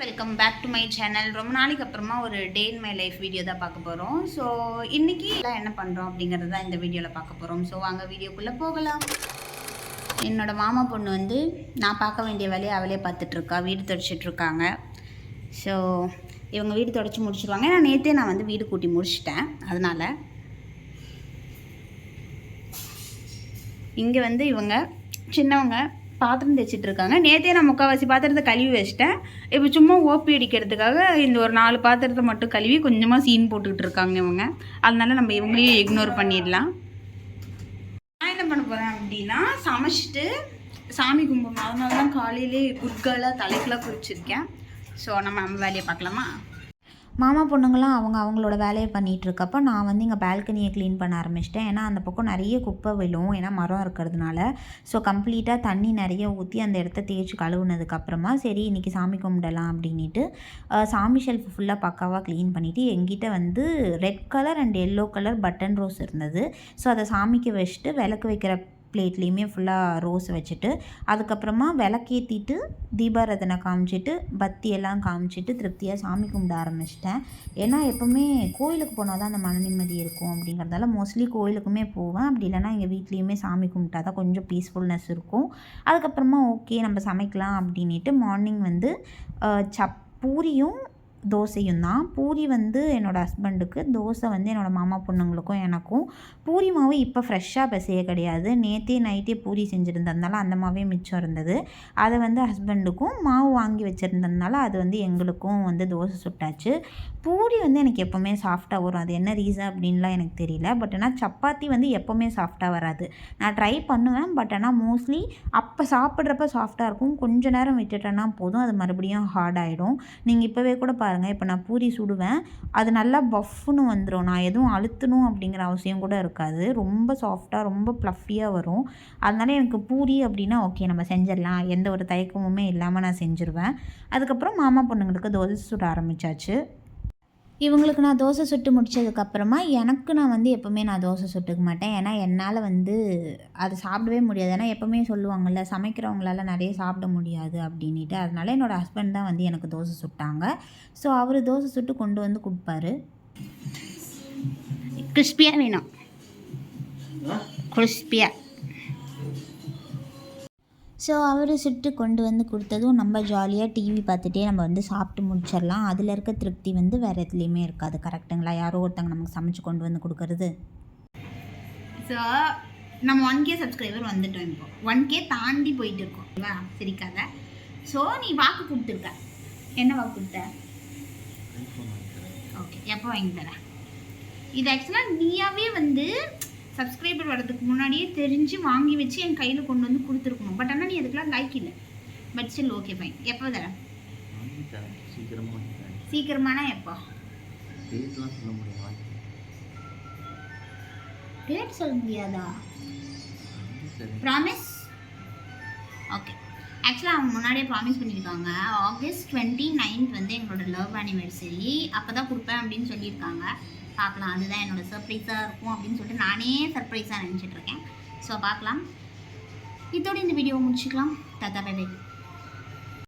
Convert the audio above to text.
Welcome back to my channel. ரொம்ப நாளைக்கு அப்புறமா ஒரு day in my life video தான் பார்க்க போகிறோம். ஸோ இன்றைக்கி என்ன பண்ணுறோம் அப்படிங்கிறது தான் இந்த வீடியோவில் பார்க்க போகிறோம். ஸோ வாங்க வீடியோக்குள்ளே போகலாம். என்னோடய மாமா பொண்ணு வந்து நான் பார்க்க வேண்டிய வேலையை அவளே பார்த்துட்ருக்கா. வீடு துடைச்சிட்ருக்காங்க. ஸோ இவங்க வீடு துடைச்சி முடிச்சிருவாங்க. ஏன்னா நேற்றே நான் வந்து வீடு கூட்டி முடிச்சிட்டேன். அதனால் இங்கே வந்து இவங்க சின்னவங்க பாத்திரம் தேய்ச்சிட்ருக்காங்க. நேற்றே நான் முக்கால்வாசி பாத்திரத்தை கழுவி வச்சிட்டேன். இப்போ சும்மா ஓப்பி அடிக்கிறதுக்காக இந்த ஒரு 4 பாத்திரத்தை மட்டும் கழுவி கொஞ்சமாக சீன் போட்டுக்கிட்டு இருக்காங்க இவங்க. அதனால நம்ம இவங்களையும் இக்னோர் பண்ணிடலாம். நான் என்ன பண்ண போகிறேன் அப்படின்னா, சமைச்சிட்டு சாமி கும்பிடணும். அதனால தான் காலையிலே குட்கலாக தலைக்கெலாம் குளிச்சிருக்கேன். ஸோ நம்ம வேலையை பார்க்கலாமா? மாமா பொண்ணுங்களாம் அவங்களோட வேலையை பண்ணிகிட்ருக்கப்போ நான் வந்து இங்கே பால்கனியை க்ளீன் பண்ண ஆரம்பிச்சிட்டேன். ஏன்னா அந்த பக்கம் நிறைய குப்பை விழும், ஏன்னா மரம் இருக்கிறதுனால. ஸோ கம்ப்ளீட்டாக தண்ணி நிறைய ஊற்றி அந்த இடத்த தேய்ச்சி கழுவுனதுக்கப்புறமா சரி இன்றைக்கி சாமி கும்பிடலாம் அப்படின்ட்டு சாமி ஷெல்ஃப் ஃபுல்லாக பக்காவாக க்ளீன் பண்ணிவிட்டு எங்கிட்ட வந்து red colour and yellow colour button rose இருந்தது. ஸோ அதை சாமிக்கு வச்சுட்டு விளக்கு வைக்கிற பிளேட்லேயுமே ஃபுல்லாக ரோஸ் வச்சுட்டு அதுக்கப்புறமா விளக்கேற்றிட்டு தீபாராதனை காமிச்சிட்டு பத்தியெல்லாம் காமிச்சிட்டு திருப்தியாக சாமி கும்பிட ஆரம்பிச்சிட்டேன். ஏன்னா எப்போவுமே கோயிலுக்கு போனால் தான் அந்த மன நிம்மதி இருக்கும் அப்படிங்கிறதால மோஸ்ட்லி கோயிலுக்குமே போவேன். அப்படி இல்லைனா எங்கள் வீட்லேயுமே சாமி கும்பிட்டா தான் கொஞ்சம் பீஸ்ஃபுல்னஸ் இருக்கும். அதுக்கப்புறமா ஓகே நம்ம சமைக்கலாம் அப்படின்ட்டு மார்னிங் வந்து பூரியும் தோசையும் தான். பூரி வந்து என்னோடய ஹஸ்பண்டுக்கு, தோசை வந்து என்னோடய மாமா பொண்ணுங்களுக்கும் எனக்கும். பூரி மாவு இப்போ ஃப்ரெஷ்ஷாக பிசைய கிடையாது, நேற்றே நைட்டே பூரி செஞ்சுருந்ததுனால அந்த மாவே மிச்சம் இருந்தது. அதை வந்து ஹஸ்பண்டுக்கும் மாவு வாங்கி வச்சுருந்ததுனால அது வந்து எங்களுக்கும் வந்து தோசை சுட்டாச்சு. பூரி வந்து எனக்கு எப்போவுமே சாஃப்டாக வரும். அது என்ன ரீசன் அப்படின்லாம் எனக்கு தெரியல. பட் ஆனால் சப்பாத்தி வந்து எப்போவுமே சாஃப்டாக வராது. நான் ட்ரை பண்ணுவேன், பட் ஆனால் மோஸ்ட்லி அப்போ சாப்பிட்றப்ப சாஃப்டாக இருக்கும். கொஞ்சம் நேரம் விட்டுட்டேன்னா போதும், அது மறுபடியும் ஹார்ட் ஆகிடும். நீங்கள் இப்போவே கூட பாருங்கள், இப்போ நான் பூரி சுடுவேன், அது நல்லா பஃப்னு வந்துடும். நான் எதுவும் அழுத்தணும் அப்படிங்கிற அவசியம் கூட இருக்காது. ரொம்ப சாஃப்டாக ரொம்ப ப்ளஃபியாக வரும். அதனால எனக்கு பூரி அப்படின்னா ஓகே நம்ம செஞ்சிடலாம், எந்த ஒரு தயக்கமுமே இல்லாமல் நான் செஞ்சுருவேன். அதுக்கப்புறம் மாமா பொண்ணுங்களுக்கு தோசை சுட ஆரம்பித்தாச்சு. இவங்களுக்கு நான் தோசை சுட்டு முடித்ததுக்கப்புறமா எனக்கு நான் வந்து எப்போவுமே நான் தோசை சுட்டுக்க மாட்டேன். ஏன்னா என்னால் வந்து அது சாப்பிடவே முடியாது. ஏன்னா எப்போவுமே சொல்லுவாங்கள்ல, சமைக்கிறவங்களால நிறைய சாப்பிட முடியாது அப்படின்ட்டு. அதனால என்னோடய ஹஸ்பண்ட் தான் வந்து எனக்கு தோசை சுட்டாங்க. ஸோ அவர் தோசை சுட்டு கொண்டு வந்து கொடுப்பாரு. கிறிஸ்பியாக வேணும், கிறிஸ்பியாக. ஸோ அவர் சுட்டு கொண்டு வந்து கொடுத்ததும் நம்ம ஜாலியாக டிவி பார்த்துட்டே நம்ம வந்து சாப்பிட்டு முடிச்சிடலாம். அதில் இருக்க திருப்தி வந்து வேறு எதுலேயுமே இருக்காது. கரெக்டுங்களா? யாரோ ஒருத்தங்க நமக்கு சமைச்சு கொண்டு வந்து கொடுக்கறது. ஸோ நம்ம 1K சப்ஸ்கிரைபர் வந்துட்டோம். இப்போ 1K தாண்டி போயிட்டு இருக்கோம். வா சரிக்காத. ஸோ நீ வாக்கு கொடுத்துருக்க. என்ன வாக்கு கொடுத்த? ஓகே, எப்போ வாங்கி தரேன்? இது ஆக்சுவலாக நீயாவே வந்து சப்ஸ்கிரைபர் வரதுக்கு முன்னாடியே தெரிஞ்சு வாங்கி வச்சு என் கையில் கொண்டு வந்து கொடுத்துருக்கணும். பட் ஆனால் நீ அதுக்கெலாம் லைக் இல்லை. But still okay fine. எப்போ தரேன்? சீக்கிரமானா எப்போ? டேட் சொல்ல முடியாதா? ப்ராமிஸ்? ஓகே. ஆக்சுவலாக அவங்க முன்னாடியே ப்ராமிஸ் பண்ணியிருக்காங்க. August 29th வந்து எங்களோட லவ் ஆனிவர்சரி, அப்போ தான் கொடுப்பேன் அப்படின்னு சொல்லியிருக்காங்க. பார்க்கலாம், அதுதான் என்னோட சர்ப்ரைஸாக இருக்கும் அப்படின்னு சொல்லிட்டு நானே சர்ப்ரைஸாக நினச்சிட்ருக்கேன். ஸோ பார்க்கலாம். இதோட இந்த வீடியோவை முடிச்சுக்கலாம். தாத்தா பை பை.